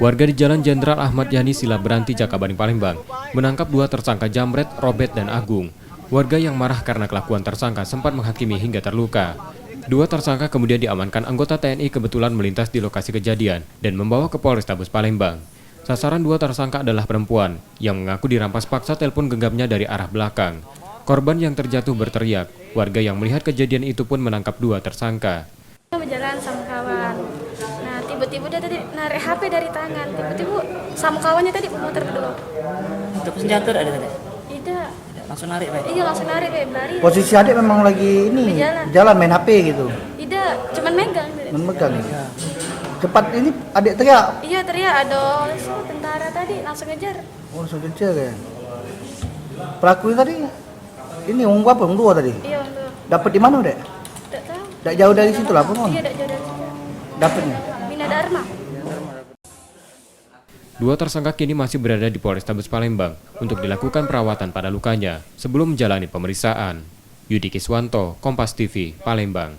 Warga di Jalan Jenderal Ahmad Yani Silaberanti, Jakabaring, Palembang menangkap dua tersangka Jamret, Robert, dan Agung. Warga yang marah karena kelakuan tersangka sempat menghakimi hingga terluka. Dua tersangka kemudian diamankan anggota TNI kebetulan melintas di lokasi kejadian dan membawa ke Polrestabes Palembang. Sasaran dua tersangka adalah perempuan yang mengaku dirampas paksa telepon genggamnya dari arah belakang. Korban yang terjatuh berteriak. Warga yang melihat kejadian itu pun menangkap dua tersangka. Berjalan sama kawan. Nah, tiba-tiba dia tadi narik HP dari tangan. Tiba-tiba sama kawannya tadi memutar kedua. Untuk senjata ada tadi? Tidak. Langsung narik, Pak? Iya, langsung narik, berlari. Posisi adik memang lagi ini jalan main HP gitu. Tidak, cuman megang. Memegang ya. Cepat ini adik teriak. Iya, teriak ada tentara tadi langsung ngejar. Oh, langsung kejar ya. Pelaku ini tadi ini umur berapa? Umur 2 tadi. Iya, untuk. Dapat di mana, Dek? Tidak tahu. Tak jauh dari situ lah, Pon. Iya, tidak jauh dari situ. Dapatnya. Bina Dharma. Dua tersangka kini masih berada di Polrestabes Palembang untuk dilakukan perawatan pada lukanya sebelum menjalani pemeriksaan. Yudi Kiswanto, Kompas TV, Palembang.